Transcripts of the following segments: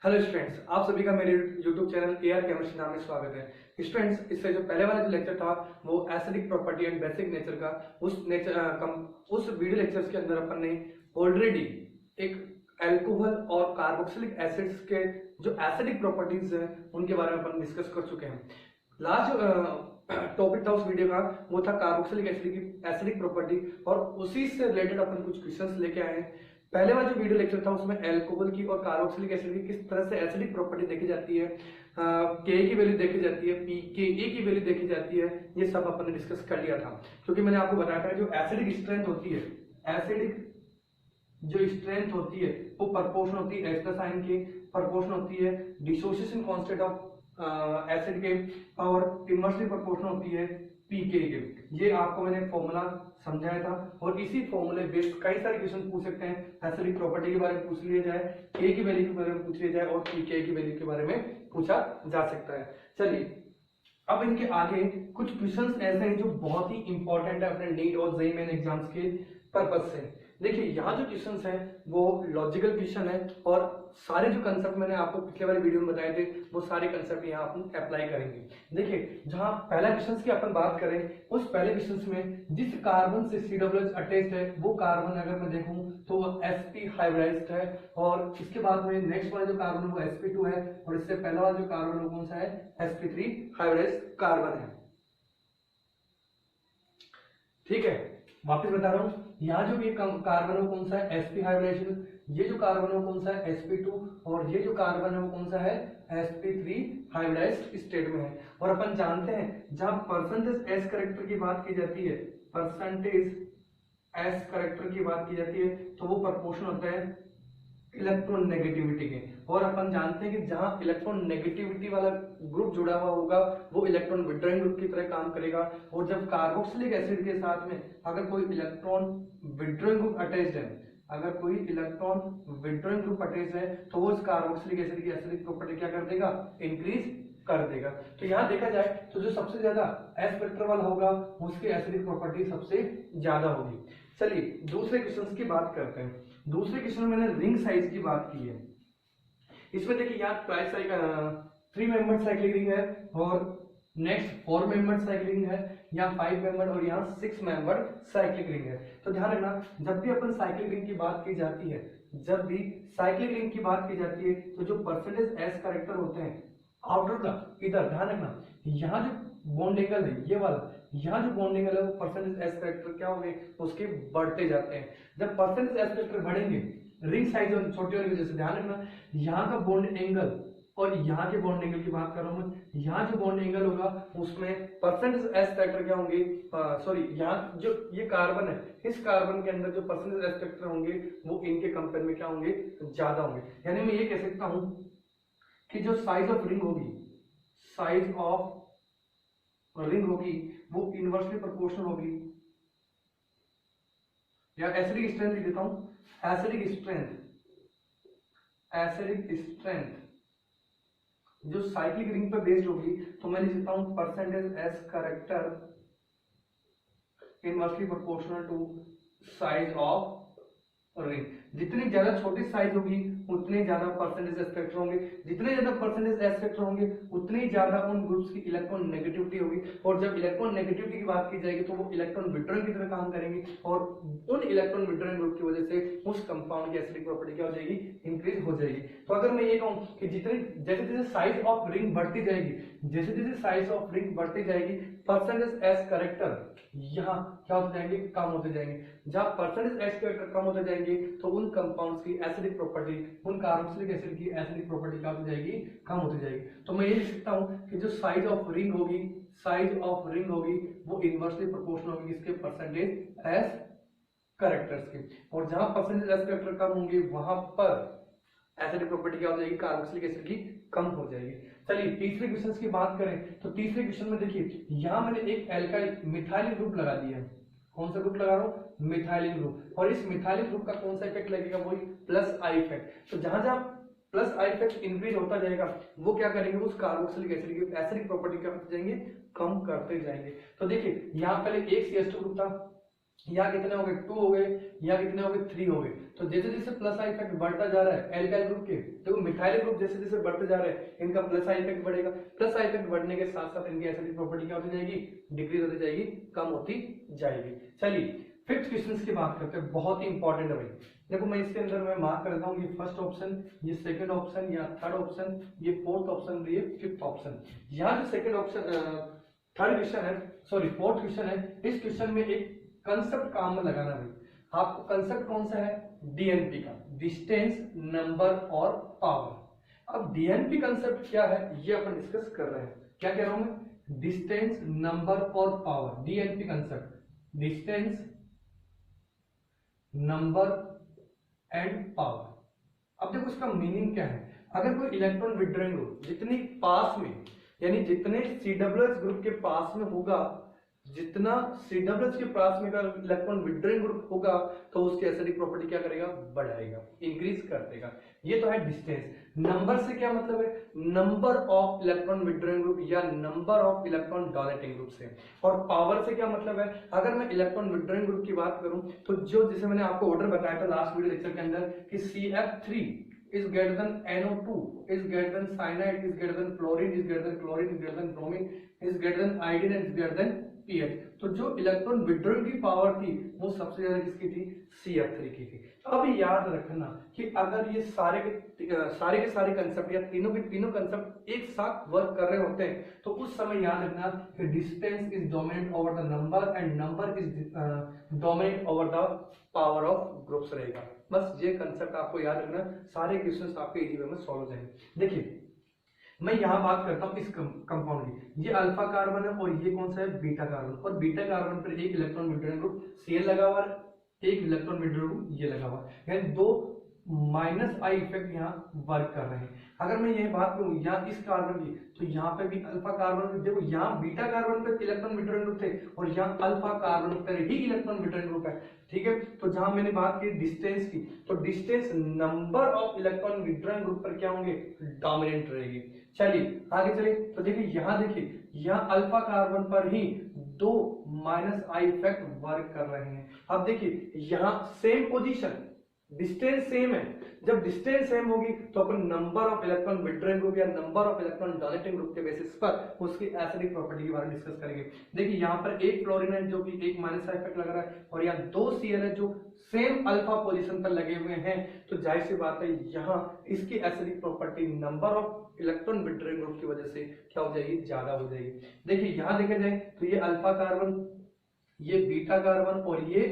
Hello students, आप सभी का मेरे YouTube चैनल एआर केमिस्ट्री नाम में स्वागत है। स्टूडेंट्स, इससे जो पहले वाला जो लेक्चर था वो acidic property and basic nature का, उस वीडियो लेक्चर्स के अंदर अपन ने ऑलरेडी एक अल्कोहल और कार्बोक्सिलिक एसिड्स के जो एसिडिक प्रॉपर्टीज हैं उनके बारे में अपन डिस्कस कर चुके हैं। लास्ट टॉपिक था उस वीडियो का वो था कार्बोक्सिलिक एसिड की एसिडिक प्रॉपर्टी, और उसी से रिलेटेड अपन कुछ क्वेश्चंस लेके आए हैं। पहले वाला जो वीडियो लेक्चर था उसमें अल्कोहल की और कार्बोक्सिलिक एसिड की किस तरह से एसिडिक प्रॉपर्टी देखी जाती है, के की वैल्यू देखी जाती है, पी के ए की वैल्यू देखी जाती है, ये सब अपन ने डिस्कस कर लिया था। क्योंकि मैंने आपको बताया था जो एसिडिक स्ट्रेंथ होती है, एसिडिक जो स्ट्रेंथ होती है वो प्रोपोर्शन होती है H+ आयन के, प्रोपोर्शन होती है डिसोसिएशन कांस्टेंट ऑफ एसिड के, और इनवर्सली प्रोपोर्शन होती है पीके के। ये आपको मैंने फॉर्मूला समझाया था, और इसी फॉर्मूले बेस्ड कई सारे क्वेश्चन पूछ सकते हैं। एसिडिक प्रॉपर्टी के बारे में पूछ लिया जाए, के की वैल्यू के बारे में पूछ लिया जाए, और पीके की वैल्यू के बारे में पूछा जा सकता है। चलिए, अब इनके आगे कुछ क्वेश्चंस ऐसे हैं जो बहुत ही इंपॉर्टेंट है अपने नीट और जेईई मेन एग्जाम्स के पर्पस से। देखिए, यहाँ जो क्वेश्चंस हैं वो लॉजिकल क्वेश्चन है, और सारे जो कंसेप्ट मैंने आपको पिछले वाले वीडियो में बताए थे वो सारे कंसेप्ट यहाँ अपन अप्लाई करेंगे। देखिए, जहाँ पहला क्वेश्चन की अपन बात करें, उस पहले क्वेश्चन में जिस कार्बन से COOH अटैच्ड है वो कार्बन अगर मैं देखूं तो वो sp हाइब्रिडाइज्ड है, और इसके बाद में नेक्स्ट वाला जो कार्बन वो sp2 है, और इससे पहला वाला जो कार्बन वो कौन सा है, sp3 हाइब्रिडाइज्ड कार्बन है। ठीक है, वापस बता रहा हूं, यहाँ जो ये कार्बन है वो कौन सा है, sp हाइब्रिडाइजेशन, ये जो कार्बन है वो कौन सा है, sp2, और ये जो कार्बन है वो कौन सा है, sp3 हाइब्रिडाइज्ड स्टेट में है। और अपन जानते हैं जहां परसेंटेज एस करेक्टर की बात की जाती है, परसेंटेज एस करेक्टर की बात की जाती है तो वो प्रोपोर्शन होता है इलेक्ट्रॉन नेगेटिविटी के, और अपन जानते हैं कि जहां इलेक्ट्रॉन नेगेटिविटी वाला ग्रुप जुड़ा हुआ होगा वो इलेक्ट्रॉन विड्रॉइंग ग्रुप की तरह काम करेगा। और जब कार्बोक्सिलिक एसिड के साथ में अगर कोई इलेक्ट्रॉन विड्रॉइंग ग्रुप अटैच्ड है, अगर कोई इलेक्ट्रॉन विड्रॉइंग ग्रुप अटैच्ड है तो वो इस कार्बोक्सिलिक एसिड की एसिडिक प्रॉपर्टी क्या कर देगा, इंक्रीज कर देगा। तो यहाँ देखा जाए तो जो सबसे ज्यादा एस वेक्टर वाला होगा उसकी एसिडिक प्रॉपर्टी सबसे ज्यादा होगी। चलिए, दूसरे क्वेश्चन की बात करते हैं। दूसरे क्वेश्चन में मैंने रिंग साइज की बात की है। इसमें देखिए, यहाँ 3 मेंबर साइक्लिक रिंग है, और नेक्स्ट 4 मेंबर साइक्लिक रिंग है, यहाँ 5 मेंबर, और यहाँ 6 मेंबर साइक्लिक रिंग है। तो ध्यान रखना, जब भी अपन साइक्लिक रिंग की बात की जाती है, जब भी साइक्लिक रिंग की बात की जाती है तो जो परसेंटेज एस कैरेक्टर होते हैं आउटर का, इधर ध्यान रखना, यहाँ जो बॉन्ड एंगल है ये वाला, यहाँ जो बॉन्ड एंगल है वो परसेंटेज एस कैरेक्टर क्या होंगे, उसके बढ़ते जाते हैं। जब परसेंटेज एस कैरेक्टर बढ़ेंगे रिंग साइज छोटी होने की वजह से, ध्यान रखना यहाँ का बॉन्ड एंगल और यहाँ के बॉन्ड एंगल की बात कर रहा हूं मैं, यहाँ जो बॉन्ड एंगल होगा उसमें परसेंटेज एस फैक्टर क्या होंगे, सॉरी, यहाँ जो ये कार्बन है इस कार्बन के अंदर जो परसेंटेज एस फैक्टर होंगे वो इनके कंपेयर में क्या होंगे, ज्यादा होंगे। यानी मैं ये कह सकता हूं कि जो साइज ऑफ रिंग होगी, साइज ऑफ रिंग होगी वो इनवर्सली प्रोपोर्शनल होगी, या एसिडिक स्ट्रेंथ लिख देता हूं, एसिडिक स्ट्रेंथ, एसिडिक स्ट्रेंथ जो साइक्लिक रिंग पर बेस्ड होगी तो मैं लिख सकता हूं percentage s character inversely proportional to size of ring. जितनी ज्यादा छोटी साइज होगी उतने ज्यादा परसेंटेज एस फैक्टर होंगे, जितने ज्यादा परसेंटेज एस फैक्टर होंगे उतनी ज्यादा उन ग्रुप्स की इलेक्ट्रॉन नेगेटिविटी होगी, और जब इलेक्ट्रॉन नेगेटिविटी की बात की जाएगी तो वो इलेक्ट्रॉन विड्रॉइंग की तरह काम करेंगे, और उन इलेक्ट्रॉन विड्रॉइंग ग्रुप की वजह से उस कंपाउंड की एसिडिक प्रॉपर्टी क्या हो जाएगी, इंक्रीज हो जाएगी। तो अगर मैं ये कहूं कि जितनी जैसे जैसे साइज ऑफ रिंग बढ़ती जाएगी, जैसे जैसे साइज ऑफ रिंग बढ़ती जाएगी, परसेंटेज एस कैरेक्टर यहाँ क्या होते जाएंगे, कम होते जाएंगे। जहां परसेंटेज एस कैरेक्टर कम होते जाएंगे तो उन कंपाउंड्स की एसिडिक प्रॉपर्टी, उन कार्बोक्सिलिक एसिड की एसिडिक प्रॉपर्टी क्या होती जाएगी, कम होती जाएगी। तो मैं ये लिख सकता हूं कि जो साइज ऑफ रिंग होगी, साइज ऑफ रिंग होगी वो इनवर्सली प्रोपोर्शनल होगी इसके परसेंटेज एस कैरेक्टर्स के, और जहां परसेंटेज एस कैरेक्टर कम होंगे वहां पर एसिडिक प्रॉपर्टी क्या हो जाएगी, कार्बोक्सिलिक एसिड की कम हो जाएगी। चलिए, तीसरे क्वेश्चन की बात करें तो तीसरे क्वेश्चन में देखिए, यहां मैंने एक एल्काइल मिथाइलिन ग्रुप लगा दिया है। कौन सा ग्रुप लगा रहा हूं, मिथाइलिन ग्रुप, और इस मिथाइलिन ग्रुप का कौन सा इफेक्ट लगेगा, वही प्लस आई इफेक्ट। तो जहां जहां प्लस आई इफेक्ट इंक्रीज होता जाएगा वो क्या करेंगे, उस कार्बोक्सिलिक एसिड की एसिडिक प्रॉपर्टी क्या करते जाएंगे, कम करते जाएंगे। तो देखिए, यहाँ पहले एक CH2 ग्रुप था, या कितने हो गए 2 हो गए, या कितने हो गए 3 हो गए। तो जैसे जैसे प्लस आई इफेक्ट बढ़ता जा रहा है एल्काइल ग्रुप के, देखो मिथाइल ग्रुप जैसे जैसे बढ़ते जा रहे हैं इनका प्लस आई इफेक्ट बढ़ेगा। प्लस आई इफेक्ट बढ़ने के साथ साथ इनकी एसिडिक प्रॉपर्टी क्या होती जाएगी, डिक्रीज होती जाएगी, कम होती जाएगी। चलिए फिफ्थ क्वेश्चन की बात करते हैं, बहुत ही इंपॉर्टेंट है भाई। देखो मैं इसके अंदर मैं मार्क करता हूँ, ये फर्स्ट ऑप्शन, ये सेकंड ऑप्शन, या थर्ड ऑप्शन, ये फोर्थ ऑप्शन, ये फिफ्थ ऑप्शन। यहाँ जो सेकंड ऑप्शन थर्ड क्वेश्चन है, सॉरी फोर्थ क्वेश्चन है, इस क्वेश्चन में एक कंसेप्ट काम में लगाना भाई। आपको कंसेप्ट कौन सा है, डीएनपी का, डिस्टेंस, नंबर और पावर। अब डीएनपी कंसेप्ट क्या है ये अपन डिस्कस कर रहे हैं। क्या कह रहा हूं मैं, डिस्टेंस, नंबर और power, DNP concept, distance, number and power. अब देखो इसका मीनिंग क्या है, अगर कोई इलेक्ट्रॉन विड्रॉइंग ग्रुप जितनी पास में, यानी जितने COOH ग्रुप के पास में होगा, जितना COOH के पास में का इलेक्ट्रॉन विड्रॉइंग ग्रुप होगा, तो उसकी एसिडिक प्रॉपर्टी क्या करेगा, बढ़ाएगा, इंक्रीज कर देगा। ये तो है डिस्टेंस। नंबर से क्या मतलब है, number of electron withdrawing group या number of electron donating group से। और पावर से क्या मतलब है, अगर मैं इलेक्ट्रॉन विड्रॉइंग ग्रुप की बात करूं तो जो, जैसे मैंने आपको ऑर्डर बताया था लास्ट वीडियो लेक्चर के अंदर कि CF3 is greater than NO2, is greater than cyanide, is greater than fluorine, is greater than chlorine, is greater than bromine, is greater than iodine and is greater than pH। तो जो electron withdrawing की power थी वो सबसे ज्यादा किसकी थी, CF3 की थी। अब याद रखना कि अगर ये सारे के सारे कंसेप्ट या तीनों के तीनों कंसेप्ट एक साथ वर्क कर रहे होते हैं तो उस समय याद रखना कि distance is dominant over the number and number is dominant over the power of groups रहेगा। बस ये कंसेप्ट आपको याद रखना, सारे क्वेश्चंस आपके इजी वे में सॉल्व हो जाएंगे। देखिए मैं यहाँ बात करता हूँ इस कंपाउंड की, ये अल्फा कार्बन है और ये कौन सा है, बीटा कार्बन। और बीटा कार्बन पर एक इलेक्ट्रॉन विड्रॉइंग ग्रुप Cl लगा हुआ है, एक इलेक्ट्रॉन विड्रॉइंग ग्रुप ये लगा हुआ है, यानी दो माइनस आई इफेक्ट यहाँ वर्क कर रहे हैं। अगर मैं ये बात करूं यहाँ इस कार्बन की, तो यहाँ पे भी अल्फा कार्बन, देखो यहाँ बीटा कार्बन पे इलेक्ट्रॉन विड्रॉइंग ग्रुप थे और यहाँ अल्फा कार्बन पर ही इलेक्ट्रॉन विड्रॉइंग ग्रुप है, ठीक है। तो जहां मैंने बात की डिस्टेंस की, तो distance number of electron withdrawing group पर क्या होंगे, डोमिनेंट रहेगी। चलिए आगे चलिए, तो देखिए यहाँ अल्फा कार्बन पर ही दो माइनस आई इफेक्ट वर्क कर रहे हैं। अब देखिए यहाँ सेम पोजीशन, डिस्टेंस सेम है, जब डिस्टेंस सेम होगी तो अपन number of electron withdrawing group या number of electron donating group के बेसिस पर उसकी एसिडिक प्रॉपर्टी के बारे में डिस्कस करेंगे। देखिए यहाँ पर एक फ्लोरीन है जो कि एक माइनस इफेक्ट लग रहा है और यहाँ दो Cl है जो सेम अल्फा पोजीशन पर लगे हुए हैं, तो जाहिर सी बात है यहाँ इसकी acidic property number of electron withdrawing group की वजह से क्या हो जाएगी, ज्यादा हो जाएगी। देखिए यहाँ देखा जाए तो ये अल्फा कार्बन, ये बीटा कार्बन और ये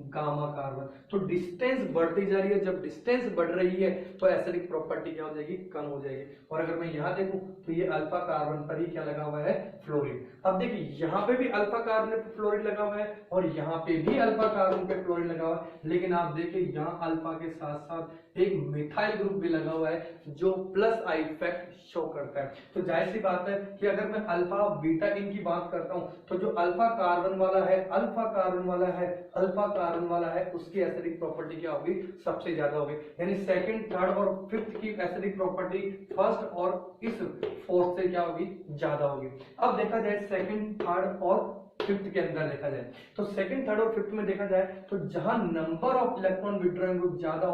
गामा कार्बन, तो डिस्टेंस बढ़ती जा रही है। जब डिस्टेंस बढ़ रही है तो एसिडिक प्रॉपर्टी क्या हो जाएगी, कम हो जाएगी। और अगर मैं यहाँ देखूं तो ये अल्फा कार्बन पर ही क्या लगा हुआ है, फ्लोरीन। अब देखिए यहाँ पे भी अल्फा कार्बन पे फ्लोरीन लगा हुआ है और यहाँ पे भी अल्फा कार्बन पे फ्लोरीन लगा हुआ है, लेकिन आप देखिए यहाँ अल्फा के साथ साथ एक मिथाइल ग्रुप भी लगा हुआ है जो प्लस आई इफेक्ट शो करता है। तो जाहिर सी बात है कि अगर मैं अल्फा बीटा इनकी बात करता हूं तो जो अल्फा कार्बन वाला है उसकी एसिडिक प्रॉपर्टी क्या होगी, सबसे ज्यादा होगी। यानी सेकंड, थर्ड और फिफ्थ की एसिडिक प्रॉपर्टी फर्स्ट और इस फोर्थ से क्या होगी, ज्यादा होगी। अब देखा जाए सेकंड, थर्ड और फिफ्थ के अंदर देखा जाए तो सेकंड, थर्ड और फिफ्थ में देखा जाए तो जहां number of electron withdrawing group ज्यादा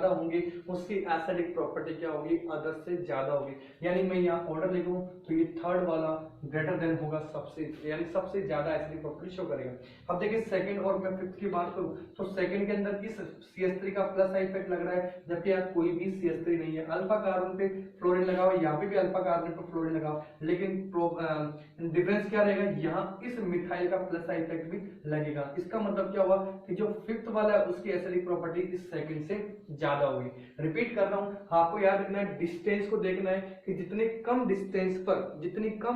होंगे, उसकी एसिडिक प्रॉपर्टी क्या होगी, अदर से ज्यादा होगी। यानी मैं यहाँ ऑर्डर लिखूं तो ये थर्ड वाला ग्रेटर देन होगा सबसे, यानी सबसे ज्यादा एसिडिक प्रॉपर्टी शो करेगा। अब देखिए सेकंड और मैं फिफ्थ की बात करूं तो सेकंड के अंदर इस CH3 का प्लस आई इफेक्ट लग रहा है, जबकि यहाँ कोई भी CH3 नहीं है। अल्फा कार्बन पे फ्लोरीन लगा हुआ, यहाँ पे भी अल्फा कार्बन पे फ्लोरीन लगा हुआ, लेकिन डिफरेंस क्या रहेगा, यहाँ इस मिथाइल का प्लस आई इफेक्ट भी लगेगा। इसका मतलब क्या हुआ कि जो फिफ्थ वाला है उसकी एसिडिक प्रॉपर्टी इस सेकंड से ज्यादा होगी। रिपीट कर रहा हूं, आपको याद रखना है, डिस्टेंस को देखना है कि जितनी कम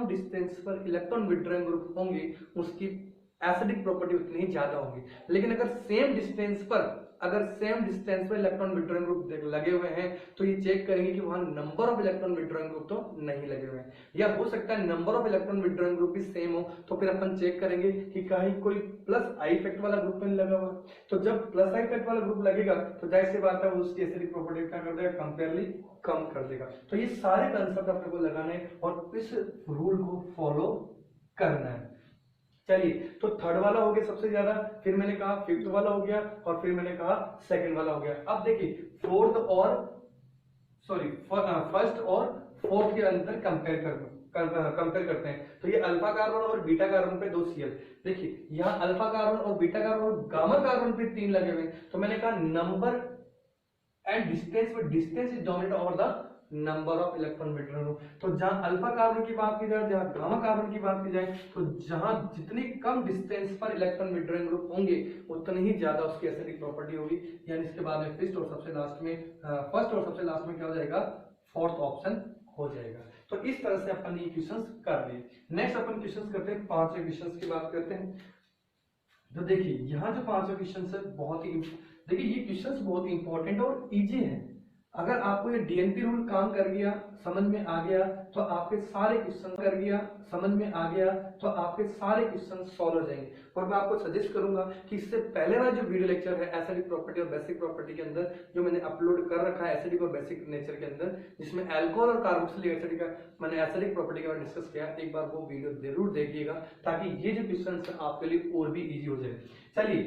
डिस्टेंस पर इलेक्ट्रॉन विड्रॉइंग ग्रुप होंगे उसकी एसिडिक प्रॉपर्टी उतनी ही ज्यादा होगी। लेकिन अगर सेम डिस्टेंस पर इलेक्ट्रॉन विड्रॉइंग ग्रुप लगे हुए हैं तो ये चेक करेंगे कि वहां number of electron withdrawing group तो नहीं लगे हुए हैं, या हो सकता है number of electron withdrawing group भी सेम हो, तो फिर अपन चेक करेंगे कि कहीं कोई प्लस आई इफेक्ट वाला ग्रुप नहीं लगा हुआ। तो जब प्लस आई इफेक्ट वाला ग्रुप लगेगा तो जाहिर सी बात है उसकी एसिडिक प्रॉपर्टी क्या कर देगा, कंपेयरली कम कर देगा। तो ये सारे कंसेप्ट अपने को लगाने और इस रूल को फॉलो करना है। चलिए, तो थर्ड वाला हो गया सबसे ज्यादा, फिर मैंने कहा फिफ्थ वाला हो गया, और फिर मैंने कहा सेकंड वाला हो गया। अब देखिए फोर्थ और सॉरी फर्स्ट और फोर्थ के अंदर कंपेयर करते हैं। तो ये अल्फा कार्बन और बीटा कार्बन पे 2 Cl, देखिए यहाँ अल्फा कार्बन और बीटा कार्बन और गामा कार्बन पे 3 लगे हुए हैं। तो मैंने कहा नंबर एंड डिस्टेंस, में distance is dominate over the number of electron between group. तो जहां अल्फा कार्बन की बात की जाए, जहां गामा कार्बन की बात की जाए, तो जहां जितनी कम डिस्टेंस पर इलेक्ट्रॉन बिटवीन ग्रुप होंगे उतनी ही ज्यादा उसकी एसिडिक प्रॉपर्टी होगी। यानी इसके बाद में फर्स्ट और सबसे लास्ट में क्या हो जाएगा, फोर्थ ऑप्शन हो जाएगा। तो इस तरह से अपन ये क्वेश्चंस कर लिए। नेक्स्ट अपन क्वेश्चंस करते हैं, 5वें क्वेश्चंस की बात करते हैं। तो देखिए यहाँ जो 5वां क्वेश्चन है बहुत ही, देखिए ये क्वेश्चंस बहुत इंपॉर्टेंट और इजी है। अगर आपको ये डीएनपी रूल काम कर गया, समझ में आ गया, तो आपके सारे क्वेश्चन सॉल्व हो जाएंगे। और मैं आपको सजेस्ट करूंगा कि इससे पहले वाला जो वीडियो लेक्चर है एसिडिक प्रॉपर्टी और बेसिक प्रॉपर्टी के अंदर, जो मैंने अपलोड कर रखा है एसिडिक और बेसिक नेचर के अंदर, जिसमें अल्कोहल और कार्बोक्सिलिक एसिड का मैंने एसिडिक प्रॉपर्टी के बारे में डिस्कस किया, एक बार वो वीडियो जरूर देखिएगा ताकि ये जो क्वेश्चन है आपके लिए और भी इजी हो जाए। चलिए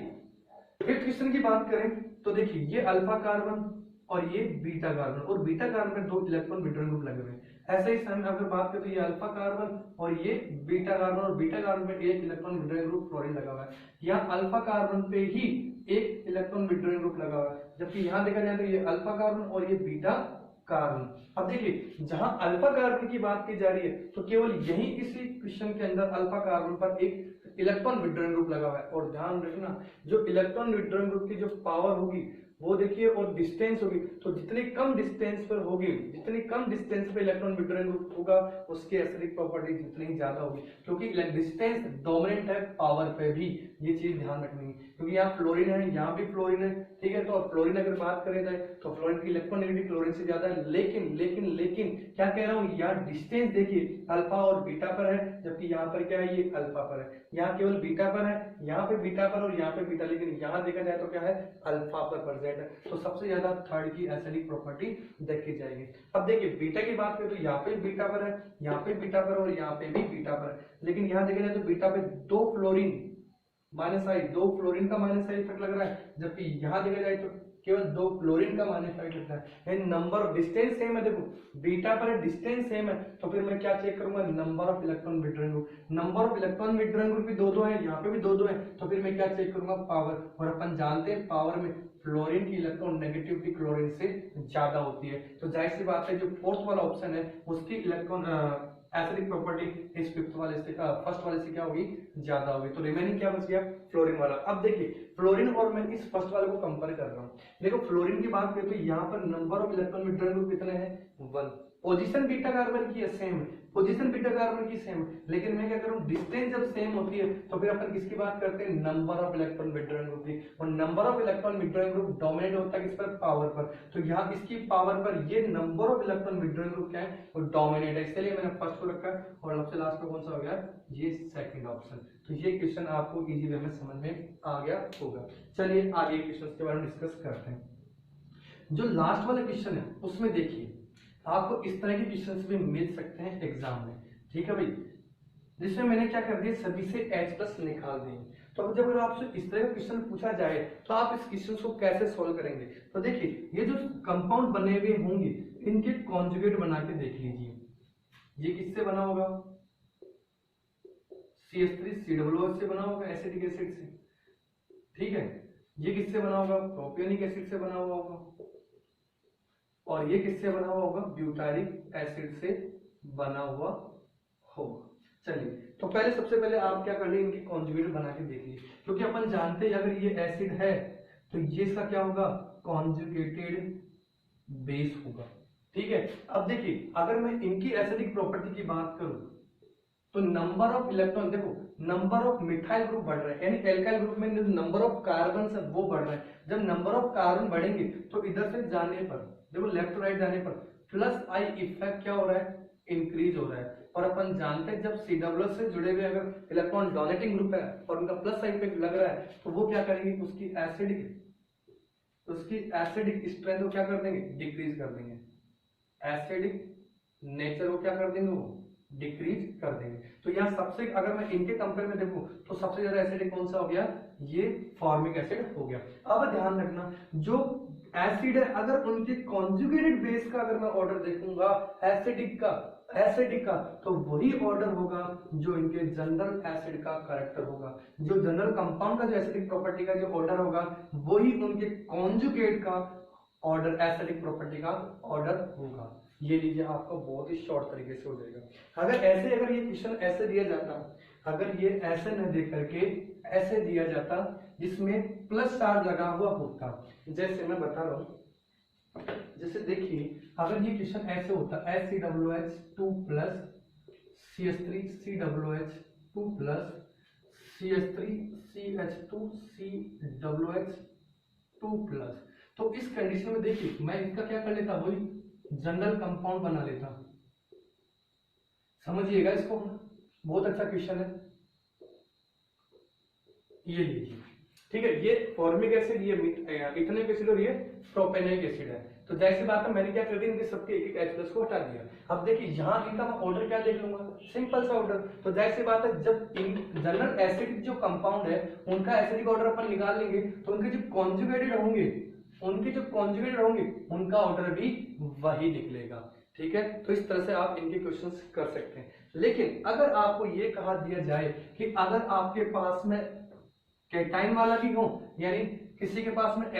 फिफ्थ क्वेश्चन की बात करें, तो देखिए ये अल्फा कार्बन और ये बीटा कार्बन, और बीटा कार्बन में 2 इलेक्ट्रॉन बिटवीन ग्रुप लगे हुए हैं। ऐसे ही समय अगर बात करें तो ये अल्फा कार्बन और ये बीटा कार्बन, और बीटा कार्बन में 1 इलेक्ट्रॉन बिटवीन ग्रुप फ्लोरीन लगा हुआ है। यहाँ अल्फा कार्बन पे ही 1 इलेक्ट्रॉन बिटवीन ग्रुप लगा हुआ है, जबकि यहाँ देखा जाए तो ये अल्फा कार्बन और ये बीटा कार्बन। अब देखिए जहां अल्फा कार्बन की बात की जा रही है तो केवल यही इसी क्वेश्चन के अंदर अल्फा कार्बन पर एक इलेक्ट्रॉन विड्रॉइंग ग्रुप लगा हुआ है। और ध्यान रखना जो इलेक्ट्रॉन विड्रॉइंग ग्रुप की जो पावर होगी वो देखिए, और डिस्टेंस होगी, तो जितनी कम डिस्टेंस पर होगी, जितनी कम डिस्टेंस पर इलेक्ट्रॉन विड्रॉइंग ग्रुप होगा उसकी एसिडिक प्रॉपर्टी जितनी ही ज्यादा होगी, क्योंकि डिस्टेंस डोमिनेंट है पावर पे भी, ये चीज ध्यान रखनी है। क्योंकि यहाँ फ्लोरीन है, यहाँ भी फ्लोरीन है, ठीक है। तो फ्लोरीन अगर बात करें जाए तो फ्लोरीन की इलेक्ट्रोनेगेटिव क्लोरीन से ज्यादा है, लेकिन लेकिन लेकिन क्या कह रहा हूँ, यहाँ डिस्टेंस देखिए अल्फा और बीटा पर है, जबकि यहाँ पर क्या है, ये अल्फा पर है। यहाँ केवल बीटा पर है, यहाँ पे बीटा पर और यहाँ पे बीटा, लेकिन यहाँ देखा जाए तो क्या है, अल्फा पर प्रेजेंट है। तो सबसे ज्यादा थर्ड की एसिडिक प्रॉपर्टी देखी जाएगी। अब देखिए बीटा की बात करें तो यहाँ पे बीटा पर है, यहाँ पे बीटा पर और यहाँ पे भी बीटा पर है, लेकिन यहाँ देखा जाए तो बीटा पे 2 फ्लोरीन माइनस आई, 2 फ्लोरीन का माइनस आई इफेक्ट लग रहा है, जबकि यहाँ देखा जाए तो केवल 2 क्लोरीन का माइनस इफेक्ट लगता है। नंबर ऑफ डिस्टेंस सेम है, देखो बीटा पर डिस्टेंस सेम है, तो फिर मैं क्या चेक करूंगा, number of electron withdrawing group. Number of electron withdrawing group भी 2-2 है, यहाँ पे भी 2-2 है, तो फिर मैं क्या चेक करूंगा, पावर। और अपन जानते हैं पावर में फ्लोरीन की इलेक्ट्रॉन नेगेटिविटी क्लोरीन से ज्यादा होती है, तो जाहिर सी बात है जो फोर्थ वाला ऑप्शन है उसकी इलेक्ट्रॉन एसिडिक प्रॉपर्टी इस फिफ्थ वाले से फर्स्ट वाले से क्या होगी, ज्यादा होगी। तो रिमेनिंग क्या बच गया, फ्लोरीन वाला। अब देखिए फ्लोरीन और मैं इस फर्स्ट वाले को कंपेयर कर रहा हूँ। देखो फ्लोरीन की बात करें तो यहाँ पर number of electron withdrawing group कितने हैं, 1। पोजीशन बीटा कार्बन की सेम है, पोजीशन बीटा कार्बन की सेम है, लेकिन मैं क्या करूँ, डिस्टेंस जब सेम होती है तो फिर अपन किसकी बात करते हैं, number of electron withdrawing group की। और number of electron withdrawing group dominate होता है किस पर, पावर पर। तो यहाँ इसकी पावर पर ये number of electron withdrawing group क्या है, वो डोमिनेट है, इसलिए मैंने फर्स्ट को रखा है। और सबसे लास्ट में कौन सा हो गया, ये सेकंड ऑप्शन। तो ये क्वेश्चन आपको इजी वे में समझ में आ गया होगा। चलिए आगे क्वेश्चन के बारे में डिस्कस करते हैं। जो लास्ट वाला क्वेश्चन है उसमें देखिए आपको इस तरह के क्वेश्चंस भी मिल सकते हैं एग्जाम में, ठीक है भाई, जिसमें मैंने क्या कर दिया, सभी से H+ निकाल दिए। तो अब जब अगर आपसे इस तरह का क्वेश्चन पूछा जाए तो आप इस क्वेश्चन को कैसे सॉल्व करेंगे। तो देखिए ये जो कंपाउंड बने हुए होंगे इनके कॉन्जुगेट बना के देख लीजिए। ये किससे बना होगा, CH3COOH से बना होगा, एसिटिक एसिड से, ठीक है। ये किससे बना होगा, प्रोपियोनिक एसिड से बना हुआ होगा, और ये किससे बना हुआ होगा, ब्यूटारिक एसिड से बना हुआ होगा। चलिए तो पहले सबसे पहले आप क्या कर लिए, इनकी कॉन्जुगेट बना के देख लीजिए, क्योंकि अपन जानते हैं अगर ये एसिड है तो ये इसका क्या होगा, कॉन्जुगेटेड बेस होगा, ठीक है। अब देखिए अगर मैं इनकी एसिडिक प्रॉपर्टी की बात करूं तो नंबर ऑफ इलेक्ट्रॉन, देखो नंबर ऑफ मिथाइल ग्रुप बढ़ रहा है, यानी एल्काइल ग्रुप में नंबर ऑफ कार्बन है वो बढ़ रहा है। जब नंबर ऑफ कार्बन बढ़ेंगे तो इधर से जाने पर, देखो लेफ्ट टू राइट जाने पर प्लस आई इफेक्ट क्या हो रहा है, इंक्रीज हो रहा है। और अपन जानते हैं जब COOH से जुड़े हुए अगर इलेक्ट्रॉन डोनेटिंग ग्रुप है और उनका प्लस साइन इफेक्ट लग रहा है तो वो क्या करेंगे, उसकी एसिडिक स्ट्रेंथ को क्या कर देंगे, डिक्रीज कर देंगे, एसिडिक नेचर को क्या कर देंगे, वो डिक्रीज कर देंगे। तो यहाँ सबसे अगर मैं इनके कंपेयर में देखूं तो सबसे ज्यादा एसिडिक कौन सा हो गया, ये फॉर्मिक एसिड हो गया। अब ध्यान रखना जो एसिड है अगर उनके कॉन्जुगेटेड बेस का अगर मैं ऑर्डर देखूंगा एसिडिक का तो वही ऑर्डर होगा जो इनके जनरल एसिड का करेक्टर होगा। जो जनरल कंपाउंड का जो एसिडिक प्रॉपर्टी का जो ऑर्डर होगा वही उनके कॉन्जुगेट का ऑर्डर एसिडिक प्रॉपर्टी का ऑर्डर होगा। ये लीजिए आपका बहुत ही शॉर्ट तरीके से हो जाएगा। अगर ये क्वेश्चन ऐसे दिया जाता, अगर ये ऐसे न दे करके ऐसे दिया जाता जिसमें प्लस चार्ज लगा हुआ होता, जैसे मैं बता रहा हूं, जैसे देखिए अगर ये क्वेश्चन ऐसे होता HCOH2 plus CH3 COOH2 plus CH3 CH2 COOH2 plus, तो इस कंडीशन में देखिए मैं इसका क्या कर लेता, वही जनरल कंपाउंड बना लेता। समझिएगा इसको, बहुत अच्छा क्वेश्चन है। ये लीजिए, ठीक है, ये फॉर्मिक एसिड, ये इथेनिक एसिड और ये प्रोपेनिक एसिड है। तो जैसी बात है मैंने क्या कर दिया, इनके सबके एक एक H+ को हटा दिया। अब देखिए यहाँ इनका मैं ऑर्डर क्या देख लूंगा, सिंपल सा ऑर्डर। तो जैसी बात है जब इन जनरल एसिडिक जो कंपाउंड है उनका एसिडिक ऑर्डर अपन निकाल लेंगे तो उनके जो कॉन्जुगेटेड होंगे उनका ऑर्डर भी वही निकलेगा। ठीक है, तो इस तरह से आप इनके क्वेश्चंस कर सकते हैं। लेकिन अगर आपको ये कहा दिया जाए कि अगर आपके पास में कैटाइन वाला भी हो, यानी किसी के पास में H+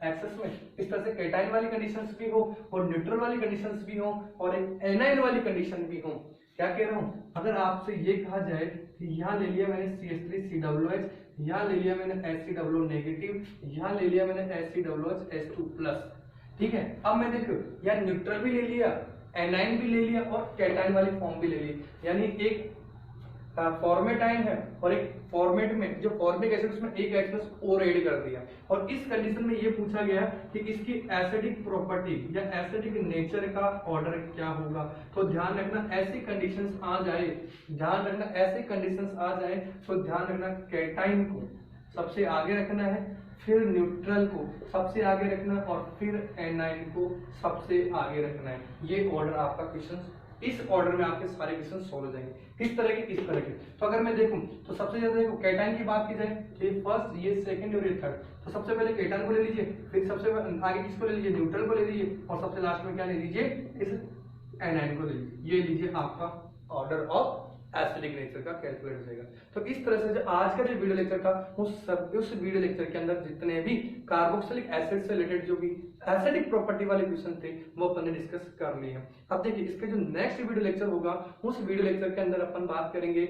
एक्सेस में, इस तरह से कैटाइन वाली कंडीशंस भी हो और न्यूट्रल वाली कंडीशंस भी हो और एक एनाइन वाली कंडीशन भी हो, क्या कह रहा हूं, अगर आपसे ये कहा जाए कि यहाँ ले लिया मैंने CH3COOH, यहाँ ले लिया मैंने HCOO नेगेटिव, यहाँ ले लिया मैंने HCOOH2 प्लस, ठीक है। अब मैं देखो यार न्यूट्रल भी ले लिया, एनाइन भी ले लिया और कैटाइन वाली फॉर्म भी ले ली, यानी एक फॉर्मेटाइन है और एक फॉर्मेट में जो फॉर्मिक एसिड उसमें एक H+ और ऐड कर दिया। और इस कंडीशन में ये पूछा गया कि इसकी एसिडिक प्रॉपर्टी या एसिडिक नेचर का ऑर्डर क्या होगा। तो ध्यान रखना ऐसी कंडीशंस आ जाए, तो ध्यान रखना कैटाइन को सबसे आगे रखना है, फिर न्यूट्रल को सबसे आगे रखना है और फिर एनाइन को सबसे आगे रखना है। ये ऑर्डर आपका क्वेश्चन, इस ऑर्डर में आपके सारे क्वेश्चन सॉल्व हो जाएंगे। किस तरह के, इस तरह के। तो अगर मैं देखूं तो सबसे ज्यादा देखो कैटाइन की बात की जाए तो ये फर्स्ट, ये सेकंड और ये थर्ड। तो सबसे पहले कैटाइन को ले लीजिए, फिर सबसे आगे किसको ले लीजिए, न्यूट्रल को ले लीजिए और सबसे लास्ट में क्या ले लीजिए, इस एनाइन को ले लीजिए। ये लीजिए आपका ऑर्डर ऑफ एसिडिक नेचर का कैलकुलेट हो जाएगा। तो इस तरह से जो आज का जो वीडियो लेक्चर था उस वीडियो लेक्चर के अंदर जितने भी कार्बोक्सिलिक एसिड से रिलेटेड जो भी एसिडिक प्रॉपर्टी वाले क्वेश्चन थे वो अपन ने डिस्कस कर लिए हैं। अब देखिए इसका जो नेक्स्ट वीडियो लेक्चर होगा उस वीडियो लेक्चर के अंदर अपन बात करेंगे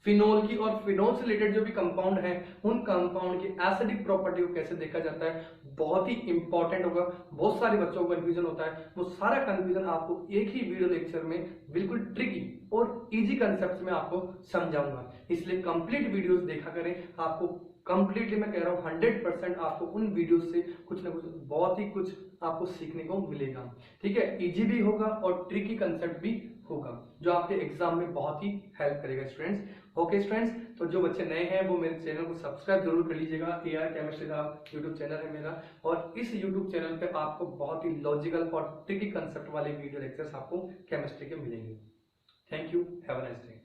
फिनोल की, और फिनोल से रिलेटेड जो भी कंपाउंड है उन कंपाउंड की एसिडिक प्रॉपर्टी को कैसे देखा जाता है। बहुत ही इंपॉर्टेंट होगा, बहुत सारे बच्चों को कंफ्यूजन होता है, वो सारा कंफ्यूजन आपको एक ही वीडियो लेक्चर में बिल्कुल ट्रिकी और इजी कंसेप्ट में आपको समझाऊंगा। इसलिए कंप्लीट वीडियोस देखा करें, आपको कंप्लीटली मैं कह रहा हूँ 100% आपको उन वीडियो से कुछ ना कुछ बहुत ही कुछ आपको सीखने को मिलेगा। ठीक है, इजी भी होगा और ट्रिकी कंसेप्ट भी होगा जो आपके एग्जाम में बहुत ही हेल्प करेगा स्टूडेंट्स। ओके स्टूडेंट्स, तो जो बच्चे नए हैं वो मेरे चैनल को सब्सक्राइब जरूर कर लीजिएगा। AR केमिस्ट्री का यूट्यूब चैनल है मेरा, और इस यूट्यूब चैनल पे आपको बहुत ही लॉजिकल और ट्रिकी कंसेप्ट वाले वीडियो लेक्चर्स आपको केमिस्ट्री के मिलेंगे। Thank you, have a nice day.